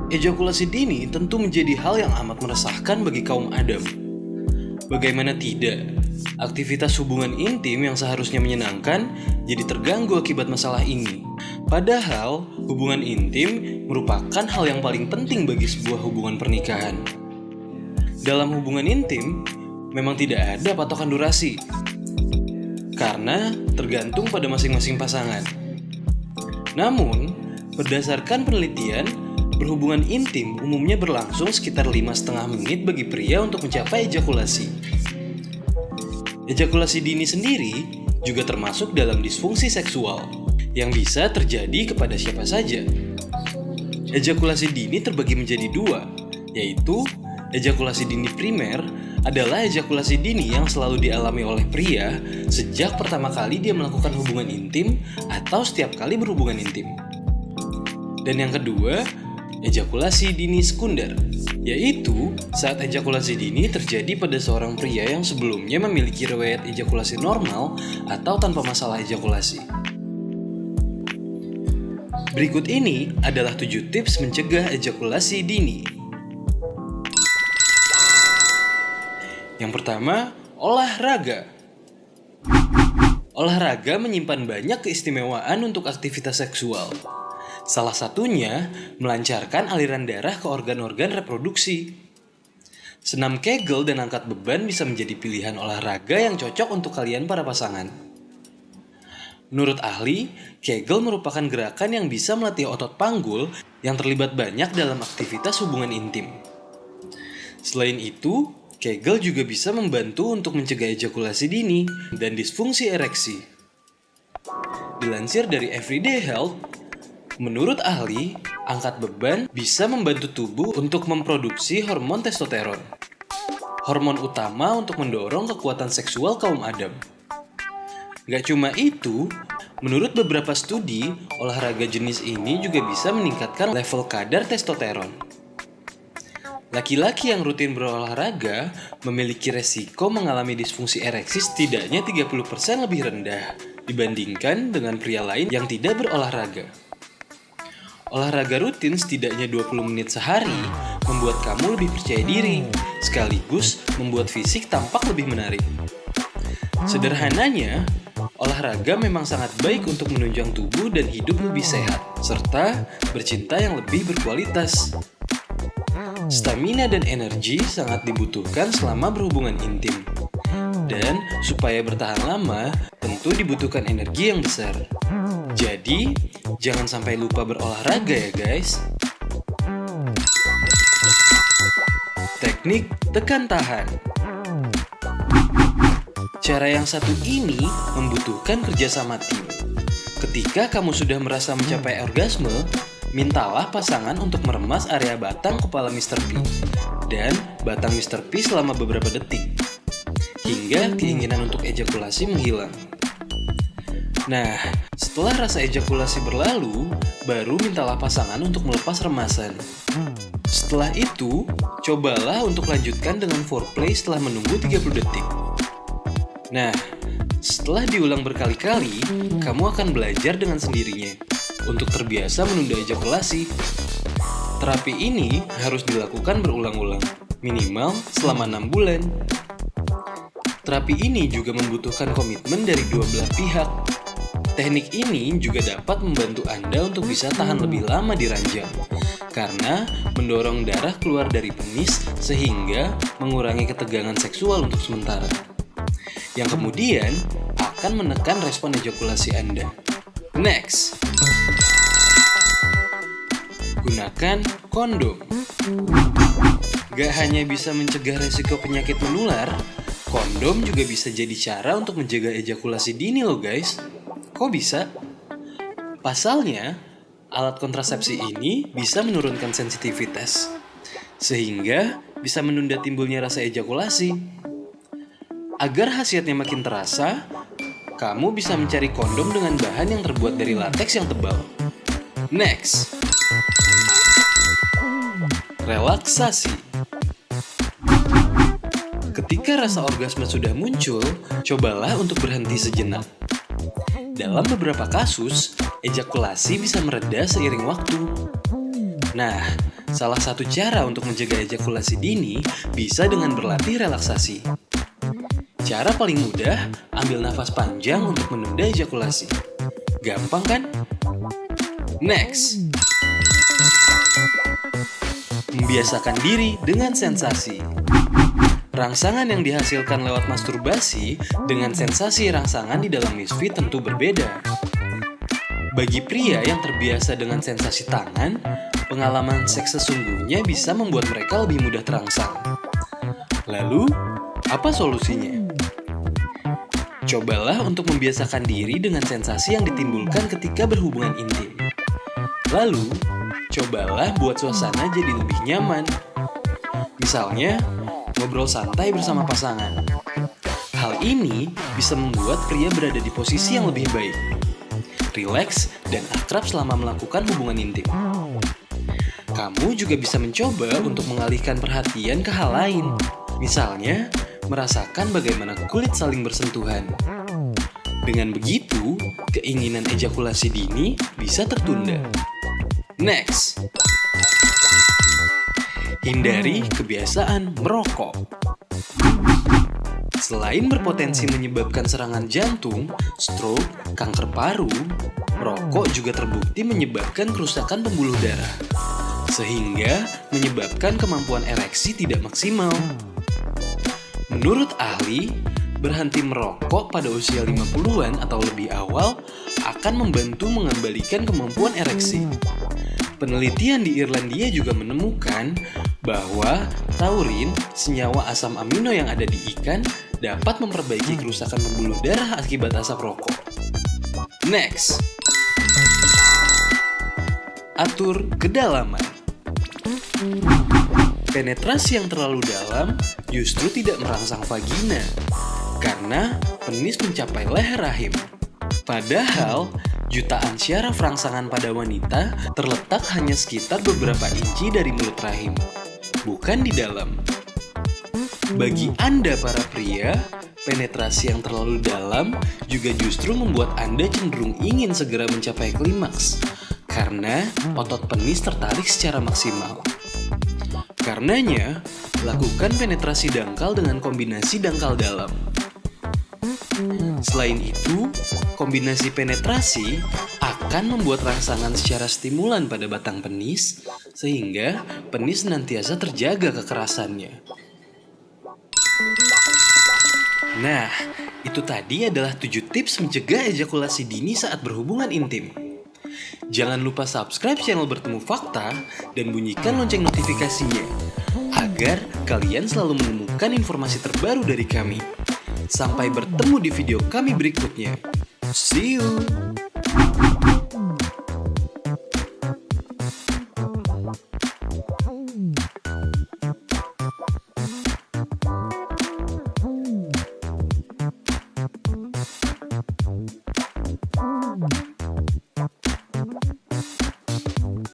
Ejakulasi dini tentu menjadi hal yang amat meresahkan bagi kaum Adam. Bagaimana tidak, aktivitas hubungan intim yang seharusnya menyenangkan jadi terganggu akibat masalah ini. Padahal, hubungan intim merupakan hal yang paling penting bagi sebuah hubungan pernikahan. Dalam hubungan intim, memang tidak ada patokan durasi, karena tergantung pada masing-masing pasangan. Namun, berdasarkan penelitian, berhubungan intim umumnya berlangsung sekitar 5,5 menit bagi pria untuk mencapai ejakulasi. Ejakulasi dini sendiri juga termasuk dalam disfungsi seksual yang bisa terjadi kepada siapa saja. Ejakulasi dini terbagi menjadi dua, yaitu ejakulasi dini primer adalah ejakulasi dini yang selalu dialami oleh pria sejak pertama kali dia melakukan hubungan intim atau setiap kali berhubungan intim. Dan yang kedua, ejakulasi dini sekunder, yaitu saat ejakulasi dini terjadi pada seorang pria yang sebelumnya memiliki riwayat ejakulasi normal atau tanpa masalah ejakulasi. Berikut ini adalah 7 tips mencegah ejakulasi dini. Yang pertama, olahraga. Olahraga menyimpan banyak keistimewaan untuk aktivitas seksual. Salah satunya, melancarkan aliran darah ke organ-organ reproduksi. Senam Kegel dan angkat beban bisa menjadi pilihan olahraga yang cocok untuk kalian para pasangan. Menurut ahli, Kegel merupakan gerakan yang bisa melatih otot panggul yang terlibat banyak dalam aktivitas hubungan intim. Selain itu, Kegel juga bisa membantu untuk mencegah ejakulasi dini dan disfungsi ereksi. Dilansir dari Everyday Health, menurut ahli, angkat beban bisa membantu tubuh untuk memproduksi hormon testosteron, hormon utama untuk mendorong kekuatan seksual kaum Adam. Gak cuma itu, menurut beberapa studi, olahraga jenis ini juga bisa meningkatkan level kadar testosteron. Laki-laki yang rutin berolahraga memiliki resiko mengalami disfungsi ereksi setidaknya 30% lebih rendah dibandingkan dengan pria lain yang tidak berolahraga. Olahraga rutin setidaknya 20 menit sehari membuat kamu lebih percaya diri, sekaligus membuat fisik tampak lebih menarik. Sederhananya, olahraga memang sangat baik untuk menunjang tubuh dan hidup lebih sehat, serta bercinta yang lebih berkualitas. Stamina dan energi sangat dibutuhkan selama berhubungan intim. Dan supaya bertahan lama, tentu dibutuhkan energi yang besar. Jadi, jangan sampai lupa berolahraga ya guys. Teknik tekan tahan. Cara yang satu ini membutuhkan kerjasama tim. Ketika kamu sudah merasa mencapai orgasme, mintalah pasangan untuk meremas area batang kepala Mr. P dan batang Mr. P selama beberapa detik, hingga keinginan untuk ejakulasi menghilang. Nah, setelah rasa ejakulasi berlalu, baru mintalah pasangan untuk melepas remasan. Setelah itu, cobalah untuk lanjutkan dengan foreplay setelah menunggu 30 detik. Nah, setelah diulang berkali-kali, kamu akan belajar dengan sendirinya untuk terbiasa menunda ejakulasi. Terapi ini harus dilakukan berulang-ulang, minimal selama 6 bulan. Terapi ini juga membutuhkan komitmen dari dua belah pihak. Teknik ini juga dapat membantu Anda untuk bisa tahan lebih lama di ranjang, karena mendorong darah keluar dari penis sehingga mengurangi ketegangan seksual untuk sementara, yang kemudian akan menekan respon ejakulasi Anda. Next, gunakan kondom. Gak hanya bisa mencegah resiko penyakit menular, kondom juga bisa jadi cara untuk menjaga ejakulasi dini loh guys. Kok bisa? Pasalnya, alat kontrasepsi ini bisa menurunkan sensitivitas, sehingga bisa menunda timbulnya rasa ejakulasi. Agar khasiatnya makin terasa, kamu bisa mencari kondom dengan bahan yang terbuat dari lateks yang tebal. Next, relaksasi. Ketika rasa orgasme sudah muncul, cobalah untuk berhenti sejenak. Dalam beberapa kasus, ejakulasi bisa mereda seiring waktu. Nah, Salah satu cara untuk menjaga ejakulasi dini bisa dengan berlatih relaksasi. Cara paling mudah, ambil nafas panjang untuk menunda ejakulasi. Gampang kan? Next. Membiasakan diri dengan sensasi. Rangsangan yang dihasilkan lewat masturbasi dengan sensasi rangsangan di dalam misfit tentu berbeda. Bagi pria yang terbiasa dengan sensasi tangan, pengalaman seks sesungguhnya bisa membuat mereka lebih mudah terangsang. Lalu, apa solusinya? Cobalah untuk membiasakan diri dengan sensasi yang ditimbulkan ketika berhubungan intim. Lalu, cobalah buat suasana jadi lebih nyaman. Misalnya, ngobrol santai bersama pasangan. Hal ini bisa membuat pria berada di posisi yang lebih baik, rileks, dan akrab selama melakukan hubungan intim. Kamu juga bisa mencoba untuk mengalihkan perhatian ke hal lain. Misalnya, merasakan bagaimana kulit saling bersentuhan. Dengan begitu, keinginan ejakulasi dini bisa tertunda. Next. Hindari kebiasaan merokok. Selain berpotensi menyebabkan serangan jantung, stroke, kanker paru, merokok juga terbukti menyebabkan kerusakan pembuluh darah, sehingga menyebabkan kemampuan ereksi tidak maksimal. Menurut ahli, berhenti merokok pada usia 50-an atau lebih awal akan membantu mengembalikan kemampuan ereksi. Penelitian di Irlandia juga menemukan bahwa taurin, senyawa asam amino yang ada di ikan, dapat memperbaiki kerusakan pembuluh darah akibat asap rokok. Next. Atur kedalaman. Penetrasi yang terlalu dalam justru tidak merangsang vagina, karena penis mencapai leher rahim. Padahal, jutaan syaraf rangsangan pada wanita terletak hanya sekitar beberapa inci dari mulut rahim, bukan di dalam. Bagi Anda para pria, penetrasi yang terlalu dalam juga justru membuat Anda cenderung ingin segera mencapai klimaks, karena otot penis tertarik secara maksimal. Karenanya, lakukan penetrasi dangkal dengan kombinasi dangkal dalam. Selain itu, kombinasi penetrasi akan membuat rangsangan secara stimulan pada batang penis, sehingga penis senantiasa terjaga kekerasannya. Nah, itu tadi adalah 7 tips mencegah ejakulasi dini saat berhubungan intim. Jangan lupa subscribe channel Bertemu Fakta dan bunyikan lonceng notifikasinya, agar kalian selalu menemukan informasi terbaru dari kami. Sampai bertemu di video kami berikutnya. See you!